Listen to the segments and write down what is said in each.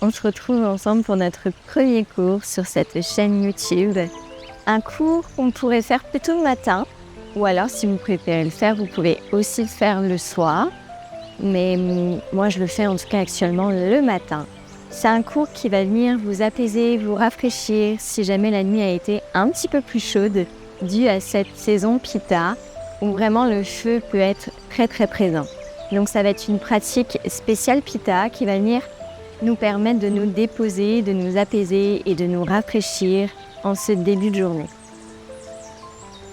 on se retrouve ensemble pour notre premier cours sur cette chaîne YouTube. Un cours qu'on pourrait faire plutôt le matin, ou alors si vous préférez le faire, vous pouvez aussi le faire le soir. Mais moi je le fais en tout cas actuellement le matin. C'est un cours qui va venir vous apaiser, vous rafraîchir si jamais la nuit a été un petit peu plus chaude due à cette saison Pitta où vraiment le feu peut être très très présent. Donc ça va être une pratique spéciale Pitta qui va venir nous permettre de nous déposer, de nous apaiser et de nous rafraîchir en ce début de journée.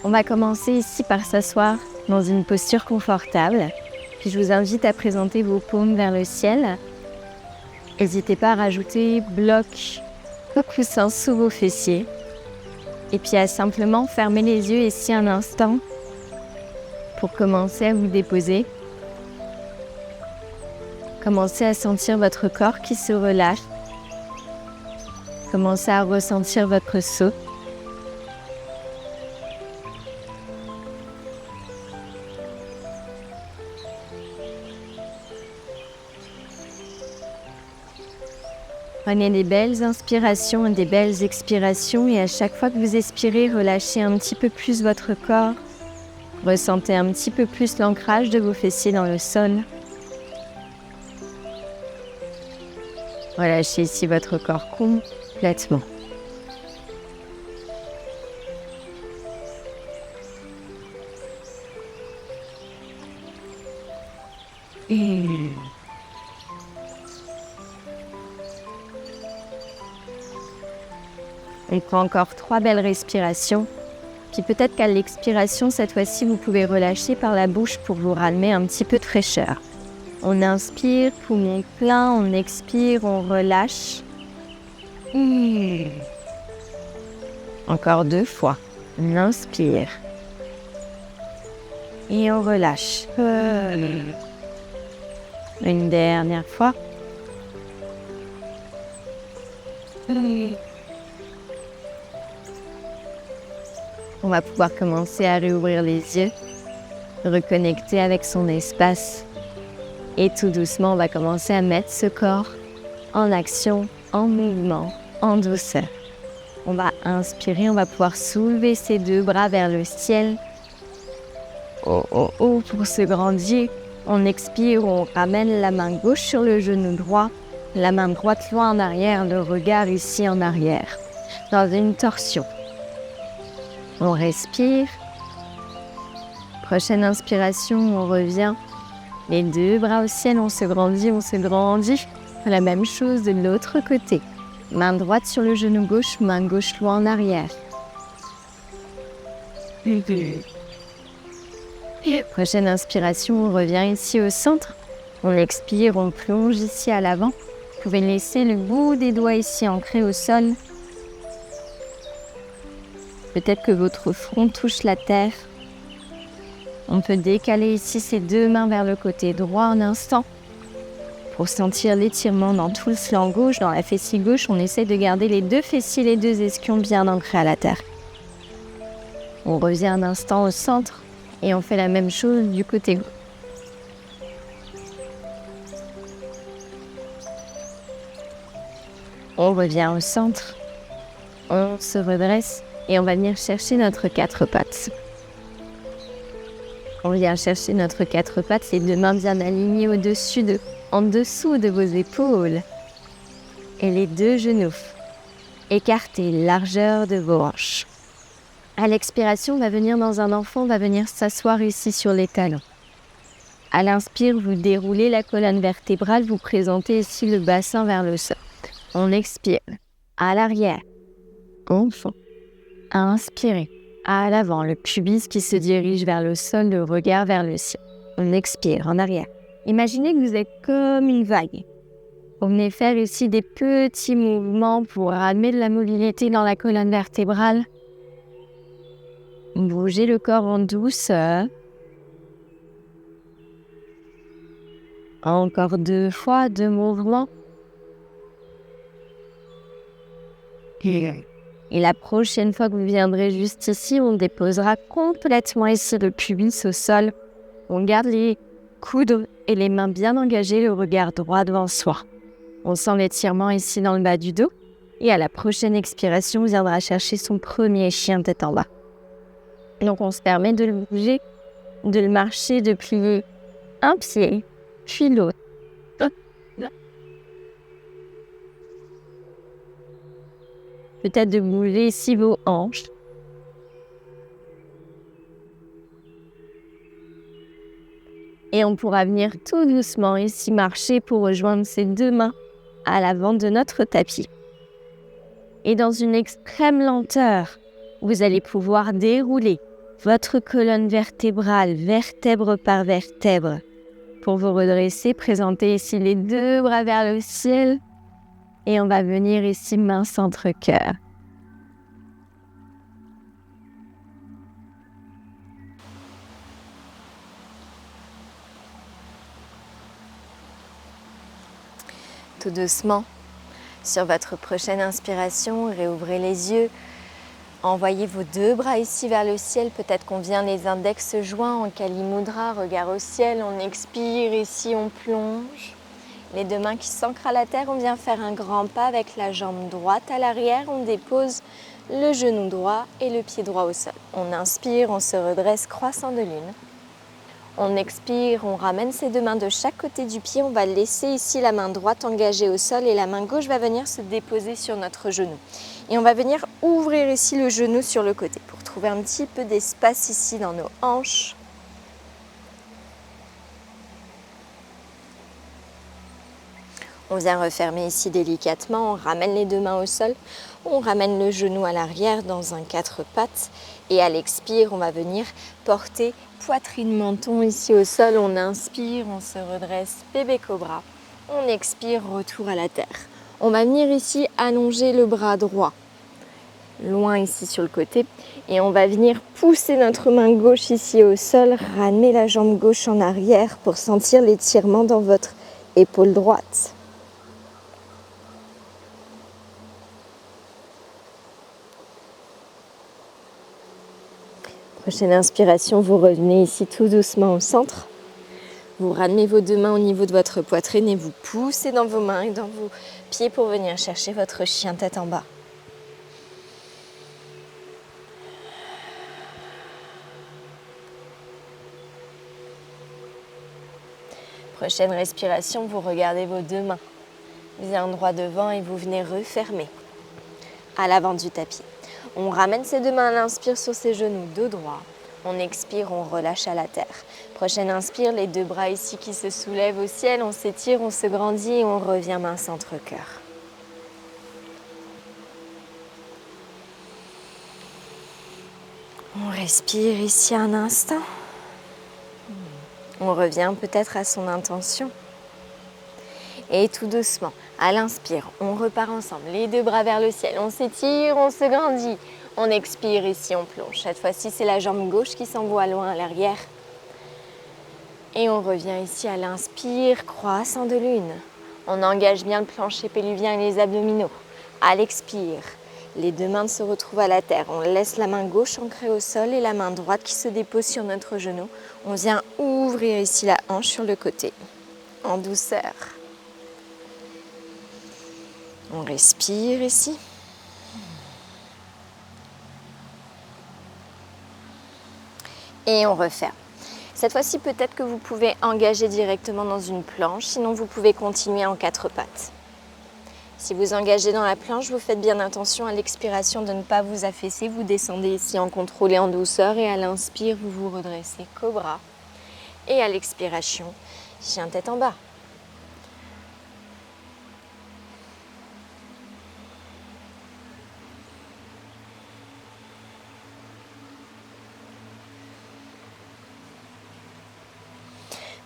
On va commencer ici par s'asseoir dans une posture confortable. Puis je vous invite à présenter vos paumes vers le ciel. N'hésitez pas à rajouter bloc ou coussin sous vos fessiers. Et puis à simplement fermer les yeux ici un instant pour commencer à vous déposer. Commencez à sentir votre corps qui se relâche. Commencez à ressentir votre souffle. Prenez des belles inspirations et des belles expirations et à chaque fois que vous expirez, relâchez un petit peu plus votre corps. Ressentez un petit peu plus l'ancrage de vos fessiers dans le sol. Relâchez ici votre corps complètement. On prend encore 3 belles respirations. Puis peut-être qu'à l'expiration, cette fois-ci, vous pouvez relâcher par la bouche pour vous ramener un petit peu de fraîcheur. On inspire, poumon plein, on expire, on relâche. Encore 2 fois. On inspire. Et on relâche. Une dernière fois. On va pouvoir commencer à réouvrir les yeux, reconnecter avec son espace. Et tout doucement, on va commencer à mettre ce corps en action, en mouvement, en douceur. On va inspirer, on va pouvoir soulever ses 2 bras vers le ciel. Pour se grandir. On expire, on ramène la main gauche sur le genou droit, la main droite loin en arrière, le regard ici en arrière, dans une torsion. On respire. Prochaine inspiration, on revient. Les 2 bras au ciel, on se grandit, on se grandit. La même chose de l'autre côté. Main droite sur le genou gauche, main gauche loin en arrière. Prochaine inspiration, on revient ici au centre. On expire, on plonge ici à l'avant. Vous pouvez laisser le bout des doigts ici ancré au sol. Peut-être que votre front touche la terre. On peut décaler ici ses 2 mains vers le côté droit un instant. Pour sentir l'étirement dans tout le flanc gauche, dans la fessier gauche, on essaie de garder les 2 fessiers, les 2 ischions bien ancrés à la terre. On revient un instant au centre et on fait la même chose du côté gauche. On revient au centre. On se redresse. Et on va venir chercher notre 4 pattes. On vient chercher notre 4 pattes, les 2 mains bien alignées en dessous de vos épaules. Et les 2 genoux écartés, largeur de vos hanches. À l'expiration, on va venir dans un enfant, on va venir s'asseoir ici sur les talons. À l'inspire, vous déroulez la colonne vertébrale, vous présentez ici le bassin vers le sol. On expire. À l'arrière. Enfant. Inspirez. À l'avant, le pubis qui se dirige vers le sol, le regard vers le ciel. On expire en arrière. Imaginez que vous êtes comme une vague. Vous venez faire ici des petits mouvements pour ramener de la mobilité dans la colonne vertébrale. Bougez le corps en douceur. Encore 2 fois, 2 mouvements. Et la prochaine fois que vous viendrez juste ici, on déposera complètement ici le pubis au sol. On garde les coudes et les mains bien engagées, le regard droit devant soi. On sent l'étirement ici dans le bas du dos. Et à la prochaine expiration, on viendra chercher son premier chien tête en bas. Donc on se permet de le bouger, de le marcher, de plier un pied, puis l'autre. Peut-être de bouger ici vos hanches. Et on pourra venir tout doucement ici marcher pour rejoindre ses deux mains à l'avant de notre tapis. Et dans une extrême lenteur, vous allez pouvoir dérouler votre colonne vertébrale, vertèbre par vertèbre. Pour vous redresser, présentez ici les deux bras vers le ciel. Et on va venir ici main centre cœur. Tout doucement, sur votre prochaine inspiration, réouvrez les yeux. Envoyez vos deux bras ici vers le ciel. Peut-être qu'on vient les index joints en Kali Mudra, regard au ciel. On expire, ici on plonge. Les deux mains qui s'ancrent à la terre, on vient faire un grand pas avec la jambe droite à l'arrière. On dépose le genou droit et le pied droit au sol. On inspire, on se redresse, croissant de lune. On expire, on ramène ses deux mains de chaque côté du pied. On va laisser ici la main droite engagée au sol et la main gauche va venir se déposer sur notre genou. Et on va venir ouvrir ici le genou sur le côté pour trouver un petit peu d'espace ici dans nos hanches. On vient refermer ici délicatement, on ramène les deux mains au sol, on ramène le genou à l'arrière dans un quatre pattes et à l'expire, on va venir porter poitrine, menton ici au sol. On inspire, on se redresse, bébé cobra. On expire, retour à la terre. On va venir ici allonger le bras droit, loin ici sur le côté. Et on va venir pousser notre main gauche ici au sol, ramener la jambe gauche en arrière pour sentir l'étirement dans votre épaule droite. Prochaine inspiration, vous revenez ici tout doucement au centre. Vous ramenez vos deux mains au niveau de votre poitrine et vous poussez dans vos mains et dans vos pieds pour venir chercher votre chien tête en bas. Prochaine respiration, vous regardez vos deux mains bien droit devant et vous venez refermer à l'avant du tapis. On ramène ses deux mains à l'inspire sur ses genoux, dos droit. On expire, on relâche à la terre. Prochaine inspire, les deux bras ici qui se soulèvent au ciel. On s'étire, on se grandit et on revient main centre cœur. On respire ici un instant. On revient peut-être à son intention. Et tout doucement, à l'inspire, on repart ensemble. Les deux bras vers le ciel. On s'étire, on se grandit. On expire ici, on plonge. Cette fois-ci, c'est la jambe gauche qui s'envoie loin à l'arrière. Et on revient ici à l'inspire, croissant de lune. On engage bien le plancher péluvien et les abdominaux. À l'expire, les deux mains se retrouvent à la terre. On laisse la main gauche ancrée au sol et la main droite qui se dépose sur notre genou. On vient ouvrir ici la hanche sur le côté, en douceur. On respire ici. Et on referme. Cette fois-ci, peut-être que vous pouvez engager directement dans une planche, sinon vous pouvez continuer en quatre pattes. Si vous engagez dans la planche, vous faites bien attention à l'expiration de ne pas vous affaisser. Vous descendez ici en contrôle et en douceur et à l'inspire, vous vous redressez, cobra. Et à l'expiration, chien tête en bas.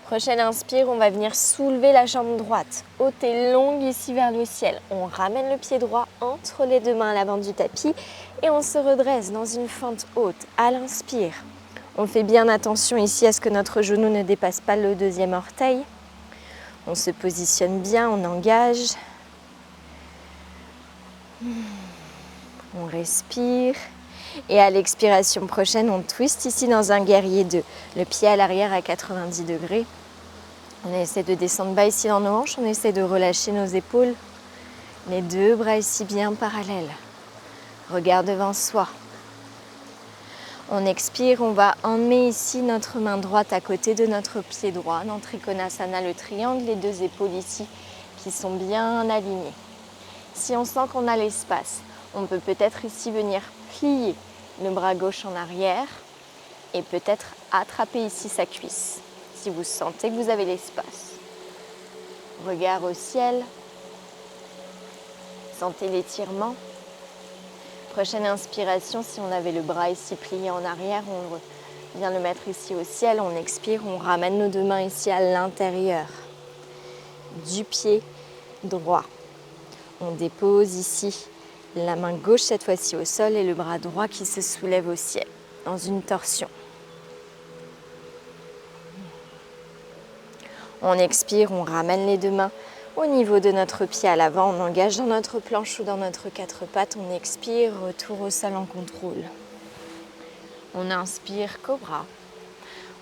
Prochaine inspire, on va venir soulever la jambe droite, haute et longue ici vers le ciel. On ramène le pied droit entre les deux mains à l'avant du tapis et on se redresse dans une fente haute. À l'inspire, on fait bien attention ici à ce que notre genou ne dépasse pas le deuxième orteil. On se positionne bien, on engage. On respire. Et à l'expiration prochaine, on twist ici dans un guerrier 2. Le pied à l'arrière à 90 degrés. On essaie de descendre bas ici dans nos hanches, on essaie de relâcher nos épaules. Les deux bras ici bien parallèles. Regard devant soi. On expire, on va emmener ici notre main droite à côté de notre pied droit, dans Trikonasana, le triangle, les deux épaules ici qui sont bien alignées. Si on sent qu'on a l'espace, on peut peut-être ici venir plier le bras gauche en arrière et peut-être attraper ici sa cuisse, si vous sentez que vous avez l'espace. Regard au ciel, sentez l'étirement. Prochaine inspiration, si on avait le bras ici plié en arrière, on vient le mettre ici au ciel, on expire, on ramène nos deux mains ici à l'intérieur du pied droit. On dépose ici la main gauche cette fois-ci au sol et le bras droit qui se soulève au ciel, dans une torsion. On expire, on ramène les deux mains au niveau de notre pied à l'avant, on engage dans notre planche ou dans notre quatre pattes, on expire, retour au sol en contrôle. On inspire, cobra.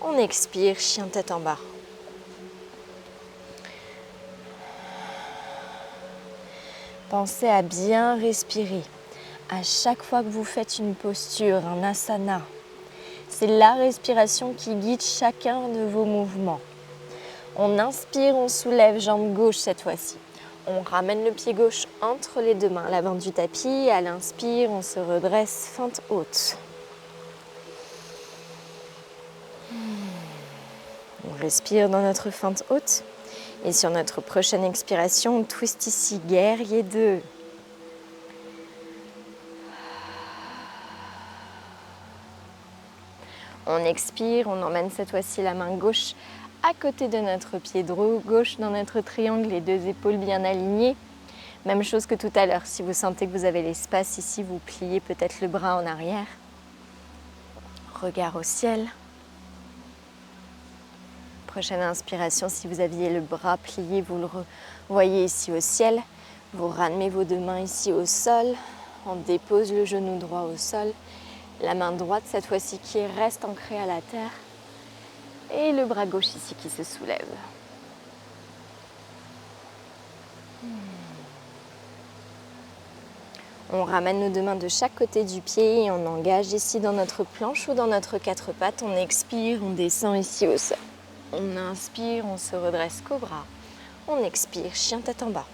On expire, chien tête en bas. Pensez à bien respirer. À chaque fois que vous faites une posture, un asana, c'est la respiration qui guide chacun de vos mouvements. On inspire, on soulève jambe gauche cette fois-ci. On ramène le pied gauche entre les deux mains, l'avant du tapis. À l'inspire, on se redresse, fente haute. On respire dans notre fente haute. Et sur notre prochaine expiration, on twist ici, guerrier 2. On expire, on emmène cette fois-ci la main gauche à côté de notre pied droit, gauche dans notre triangle, les deux épaules bien alignées. Même chose que tout à l'heure, si vous sentez que vous avez l'espace ici, vous pliez peut-être le bras en arrière. Regard au ciel. Prochaine inspiration, si vous aviez le bras plié, vous le voyez ici au ciel. Vous ramenez vos deux mains ici au sol. On dépose le genou droit au sol. La main droite, cette fois-ci, qui reste ancrée à la terre. Et le bras gauche ici qui se soulève. On ramène nos deux mains de chaque côté du pied et on engage ici dans notre planche ou dans notre quatre pattes. On expire, on descend ici au sol. On inspire, on se redresse cobra. On expire, chien tête en bas.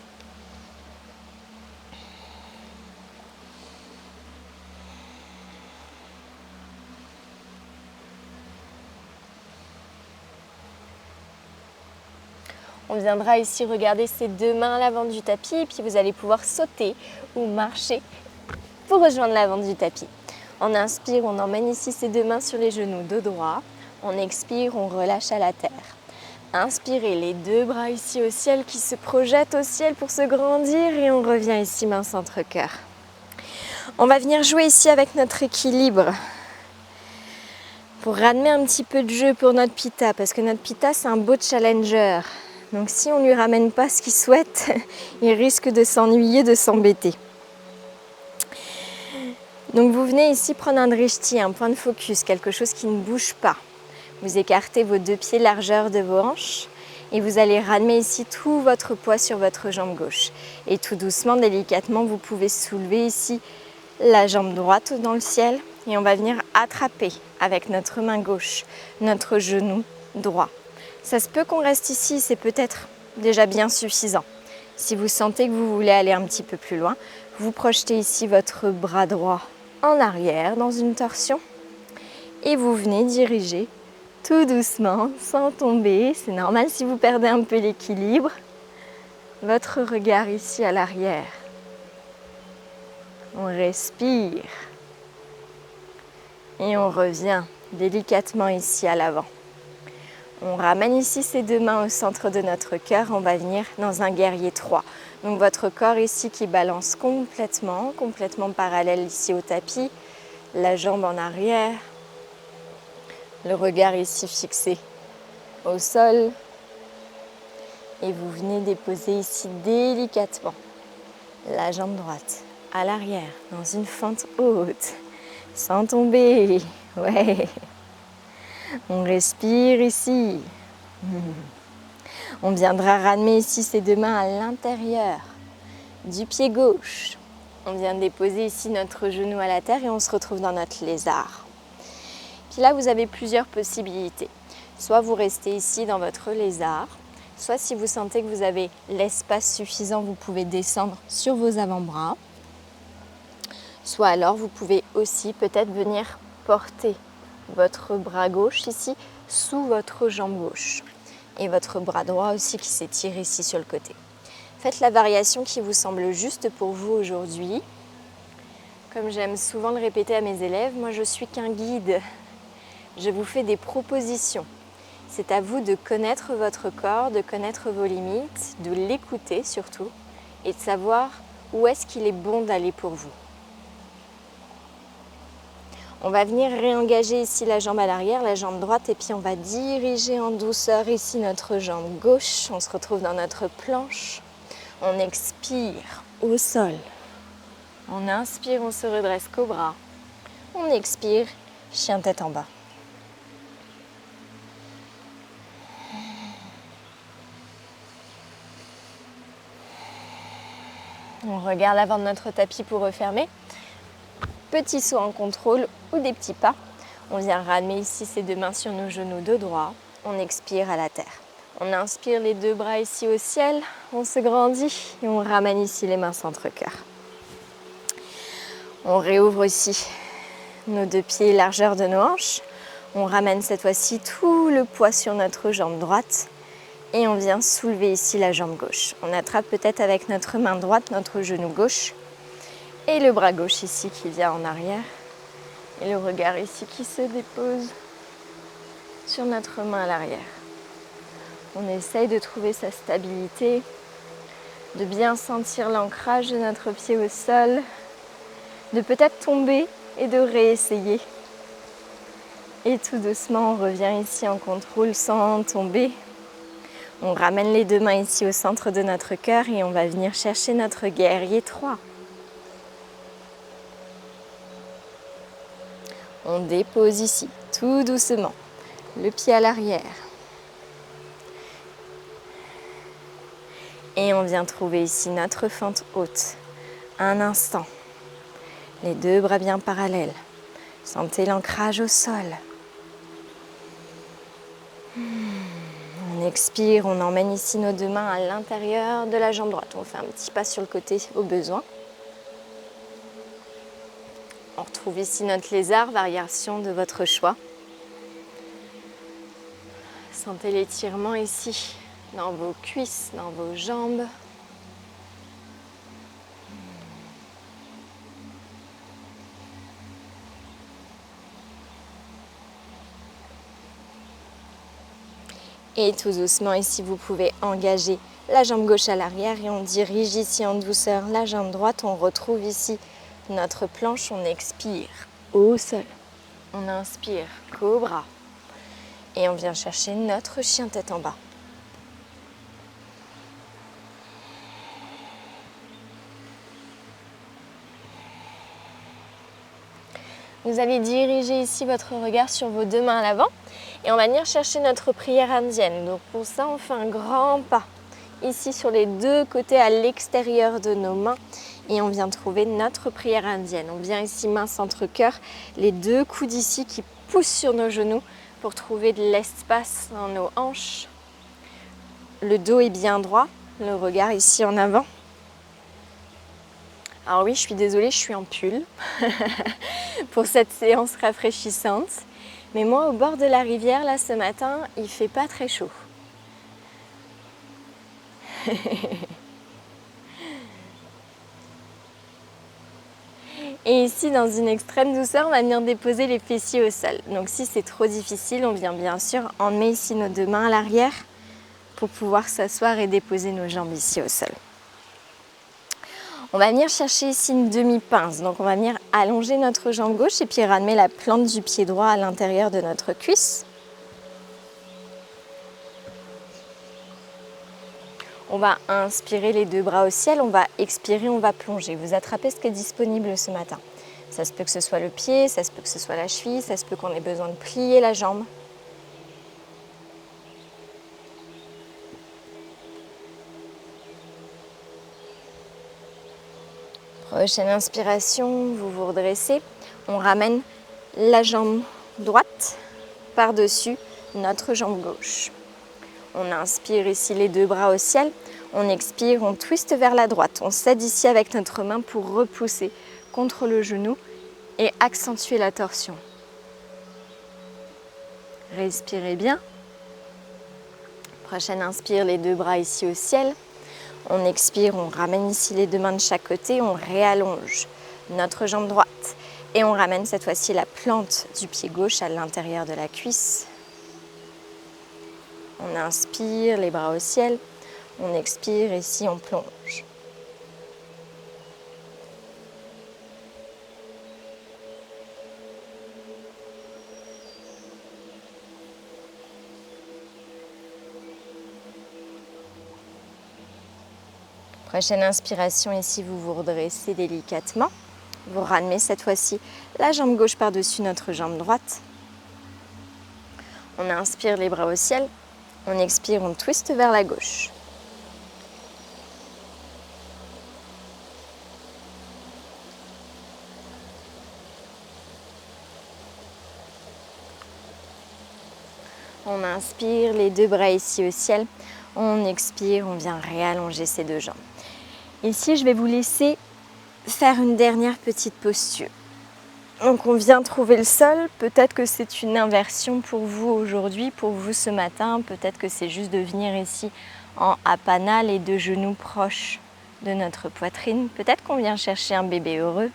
On viendra ici regarder ses deux mains à l'avant du tapis et puis vous allez pouvoir sauter ou marcher pour rejoindre l'avant du tapis. On inspire, on emmène ici ses deux mains sur les genoux, dos droit. On expire, on relâche à la terre. Inspirez, les deux bras ici au ciel qui se projettent au ciel pour se grandir et on revient ici main centre cœur. On va venir jouer ici avec notre équilibre pour ramener un petit peu de jeu pour notre pitta parce que notre pitta c'est un beau challenger. Donc si on ne lui ramène pas ce qu'il souhaite, il risque de s'ennuyer, de s'embêter. Donc vous venez ici prendre un drishti, un point de focus, quelque chose qui ne bouge pas. Vous écartez vos deux pieds largeur de vos hanches et vous allez ramener ici tout votre poids sur votre jambe gauche. Et tout doucement, délicatement, vous pouvez soulever ici la jambe droite dans le ciel et on va venir attraper avec notre main gauche notre genou droit. Ça se peut qu'on reste ici, c'est peut-être déjà bien suffisant. Si vous sentez que vous voulez aller un petit peu plus loin, vous projetez ici votre bras droit en arrière dans une torsion et vous venez diriger tout doucement, sans tomber. C'est normal si vous perdez un peu l'équilibre. Votre regard ici à l'arrière. On respire et on revient délicatement ici à l'avant. On ramène ici ses deux mains au centre de notre cœur. On va venir dans un guerrier 3. Donc votre corps ici qui balance complètement parallèle ici au tapis. La jambe en arrière. Le regard ici fixé au sol. Et vous venez déposer ici délicatement la jambe droite à l'arrière dans une fente haute. Sans tomber. Ouais. On respire ici. On viendra ramener ici ses deux mains à l'intérieur du pied gauche. On vient déposer ici notre genou à la terre et on se retrouve dans notre lézard. Puis là, vous avez plusieurs possibilités. Soit vous restez ici dans votre lézard, soit si vous sentez que vous avez l'espace suffisant, vous pouvez descendre sur vos avant-bras. Soit alors, vous pouvez aussi peut-être venir porter votre bras gauche ici sous votre jambe gauche. Et votre bras droit aussi qui s'étire ici sur le côté. Faites la variation qui vous semble juste pour vous aujourd'hui. Comme j'aime souvent le répéter à mes élèves, moi je suis qu'un guide. Je vous fais des propositions. C'est à vous de connaître votre corps, de connaître vos limites, de l'écouter surtout et de savoir où est-ce qu'il est bon d'aller pour vous. On va venir réengager ici la jambe à l'arrière, la jambe droite, et puis on va diriger en douceur ici notre jambe gauche. On se retrouve dans notre planche. On expire au sol. On inspire, on se redresse cobra. On expire, chien tête en bas. On regarde l'avant de notre tapis pour refermer. Petit saut en contrôle ou des petits pas. On vient ramener ici ses deux mains sur nos genoux de droit. On expire à la terre. On inspire les deux bras ici au ciel. On se grandit et on ramène ici les mains centre-cœur. On réouvre ici nos deux pieds largeur de nos hanches. On ramène cette fois-ci tout le poids sur notre jambe droite. Et on vient soulever ici la jambe gauche. On attrape peut-être avec notre main droite notre genou gauche. Et le bras gauche ici qui vient en arrière. Et le regard ici qui se dépose sur notre main à l'arrière. On essaye de trouver sa stabilité, de bien sentir l'ancrage de notre pied au sol, de peut-être tomber et de réessayer. Et tout doucement, on revient ici en contrôle sans tomber. On ramène les deux mains ici au centre de notre cœur et on va venir chercher notre guerrier 3. On dépose ici, tout doucement, le pied à l'arrière. Et on vient trouver ici notre fente haute. Un instant. Les deux bras bien parallèles. Sentez l'ancrage au sol. On expire, on emmène ici nos deux mains à l'intérieur de la jambe droite. On fait un petit pas sur le côté au besoin. On retrouve ici notre lézard, variation de votre choix. Sentez l'étirement ici, dans vos cuisses, dans vos jambes. Et tout doucement, ici, vous pouvez engager la jambe gauche à l'arrière et on dirige ici en douceur la jambe droite. On retrouve ici notre planche, on expire au sol. On inspire, cobra. Et on vient chercher notre chien tête en bas. Vous allez diriger ici votre regard sur vos deux mains à l'avant et on va venir chercher notre prière indienne. Donc pour ça, on fait un grand pas ici sur les deux côtés à l'extérieur de nos mains et on vient trouver notre prière indienne. On vient ici main centre-cœur, les deux coudes ici qui poussent sur nos genoux pour trouver de l'espace dans nos hanches. Le dos est bien droit, le regard ici en avant. Alors oui, je suis désolée, je suis en pull pour cette séance rafraîchissante. Mais moi, au bord de la rivière, là, ce matin, il ne fait pas très chaud. Et ici, dans une extrême douceur, on va venir déposer les fessiers au sol. Donc si c'est trop difficile, on vient bien sûr emmener ici nos deux mains à l'arrière pour pouvoir s'asseoir et déposer nos jambes ici au sol. On va venir chercher ici une demi-pince. Donc on va venir allonger notre jambe gauche et puis ramener la plante du pied droit à l'intérieur de notre cuisse. On va inspirer les deux bras au ciel, on va expirer, on va plonger. Vous attrapez ce qui est disponible ce matin. Ça se peut que ce soit le pied, ça se peut que ce soit la cheville, ça se peut qu'on ait besoin de plier la jambe. Prochaine inspiration, vous vous redressez. On ramène la jambe droite par-dessus notre jambe gauche. On inspire ici les deux bras au ciel. On expire, on twiste vers la droite. On s'aide ici avec notre main pour repousser contre le genou et accentuer la torsion. Respirez bien. Prochaine inspire, les deux bras ici au ciel. On expire, on ramène ici les deux mains de chaque côté. On réallonge notre jambe droite. Et on ramène cette fois-ci la plante du pied gauche à l'intérieur de la cuisse. On inspire, les bras au ciel. On expire, ici on plonge. Prochaine inspiration, ici vous vous redressez délicatement. Vous ramenez cette fois-ci la jambe gauche par-dessus notre jambe droite. On inspire, les bras au ciel. On expire, on twiste vers la gauche. On inspire, les deux bras ici au ciel. On expire, on vient réallonger ces deux jambes. Ici, je vais vous laisser faire une dernière petite posture. Donc on vient trouver le sol, peut-être que c'est une inversion pour vous aujourd'hui, pour vous ce matin, peut-être que c'est juste de venir ici en apana, les deux genoux proches de notre poitrine, peut-être qu'on vient chercher un bébé heureux.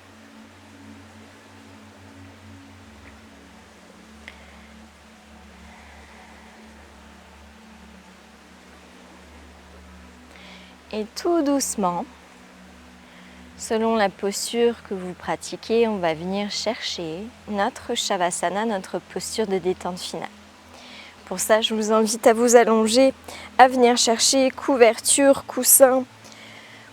Et tout doucement, selon la posture que vous pratiquez, on va venir chercher notre Shavasana, notre posture de détente finale. Pour ça, je vous invite à vous allonger, à venir chercher couverture, coussin.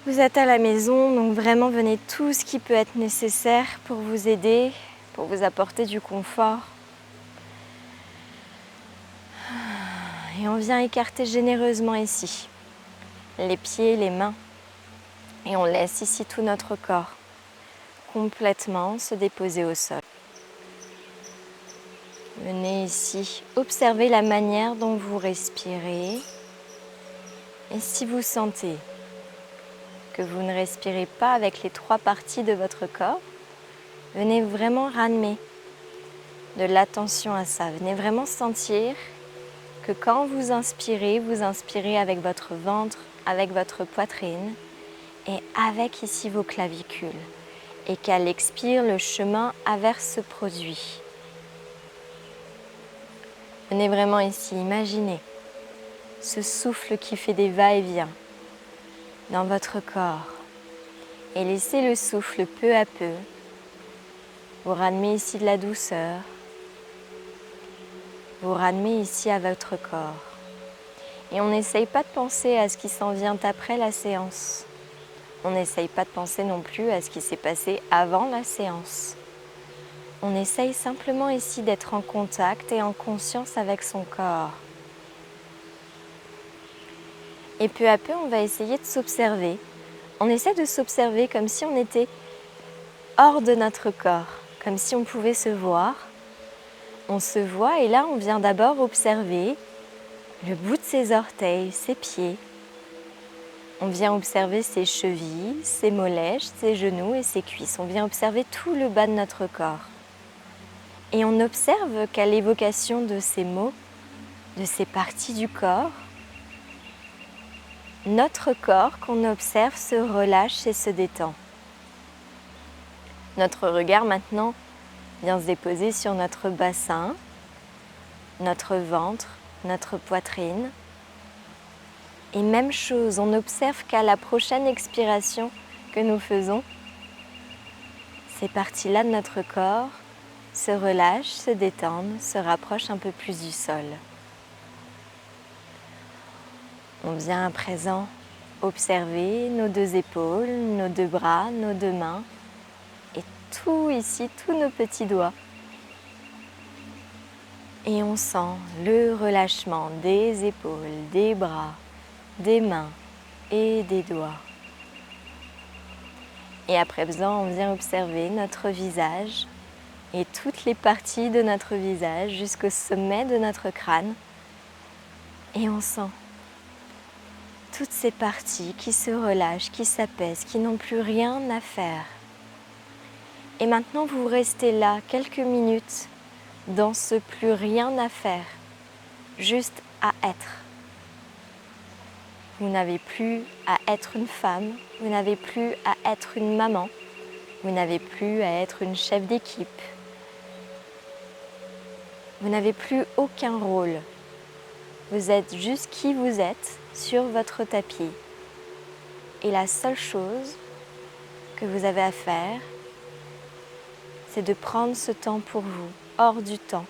Vous êtes à la maison, donc vraiment venez tout ce qui peut être nécessaire pour vous aider, pour vous apporter du confort. Et on vient écarter généreusement ici les pieds, les mains. Et on laisse ici tout notre corps complètement se déposer au sol. Venez ici observer la manière dont vous respirez. Et si vous sentez que vous ne respirez pas avec les trois parties de votre corps, venez vraiment ramener de l'attention à ça. Venez vraiment sentir que quand vous inspirez avec votre ventre, avec votre poitrine, et avec ici vos clavicules. Et qu'à l'expire, le chemin averse se produit. Venez vraiment ici imaginer ce souffle qui fait des va-et-vient dans votre corps. Et laissez le souffle peu à peu vous ramener ici de la douceur. Vous ramener ici à votre corps. Et on n'essaye pas de penser à ce qui s'en vient après la séance. On n'essaye pas de penser non plus à ce qui s'est passé avant la séance. On essaye simplement ici d'être en contact et en conscience avec son corps. Et peu à peu, on va essayer de s'observer. On essaie de s'observer comme si on était hors de notre corps, comme si on pouvait se voir. On se voit et là, on vient d'abord observer le bout de ses orteils, ses pieds. On vient observer ses chevilles, ses mollets, ses genoux et ses cuisses. On vient observer tout le bas de notre corps. Et on observe qu'à l'évocation de ces mots, de ces parties du corps, notre corps qu'on observe se relâche et se détend. Notre regard maintenant vient se déposer sur notre bassin, notre ventre, notre poitrine. Et même chose, on observe qu'à la prochaine expiration que nous faisons, ces parties-là de notre corps se relâchent, se détendent, se rapprochent un peu plus du sol. On vient à présent observer nos deux épaules, nos deux bras, nos deux mains et tout ici, tous nos petits doigts. Et on sent le relâchement des épaules, des bras, des mains et des doigts. Et à présent, on vient observer notre visage et toutes les parties de notre visage jusqu'au sommet de notre crâne. Et on sent toutes ces parties qui se relâchent, qui s'apaisent, qui n'ont plus rien à faire. Et maintenant, vous restez là quelques minutes dans ce plus rien à faire, juste à être. Vous n'avez plus à être une femme, vous n'avez plus à être une maman, vous n'avez plus à être une chef d'équipe. Vous n'avez plus aucun rôle. Vous êtes juste qui vous êtes sur votre tapis. Et la seule chose que vous avez à faire, c'est de prendre ce temps pour vous, hors du temps.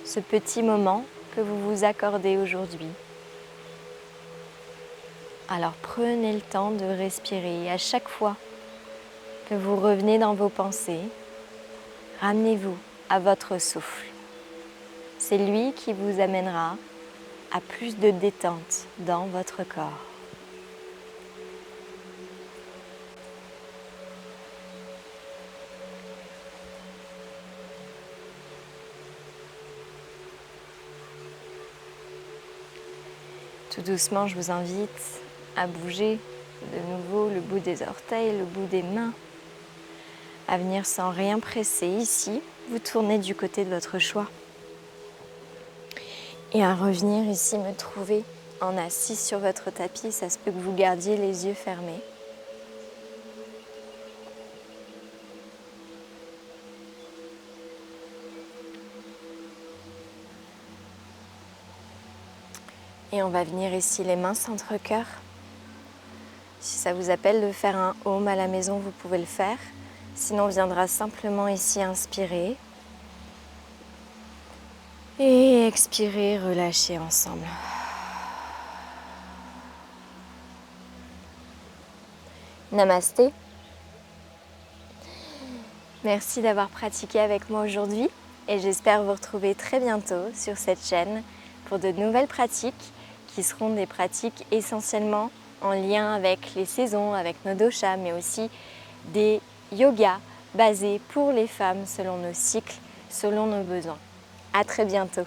Ce petit moment que vous vous accordez aujourd'hui. Alors prenez le temps de respirer. À chaque fois que vous revenez dans vos pensées, ramenez-vous à votre souffle. C'est lui qui vous amènera à plus de détente dans votre corps. Tout doucement, je vous invite à bouger de nouveau le bout des orteils, le bout des mains, à venir sans rien presser ici. Vous tournez du côté de votre choix. Et à revenir ici me trouver en assis sur votre tapis. Ça se peut que vous gardiez les yeux fermés. Et on va venir ici les mains centre-cœur. Si ça vous appelle de faire un home à la maison, vous pouvez le faire. Sinon, on viendra simplement ici inspirer. Et expirer, relâcher ensemble. Namasté. Merci d'avoir pratiqué avec moi aujourd'hui et j'espère vous retrouver très bientôt sur cette chaîne pour de nouvelles pratiques qui seront des pratiques essentiellement en lien avec les saisons, avec nos doshas, mais aussi des yogas basés pour les femmes selon nos cycles, selon nos besoins. À très bientôt.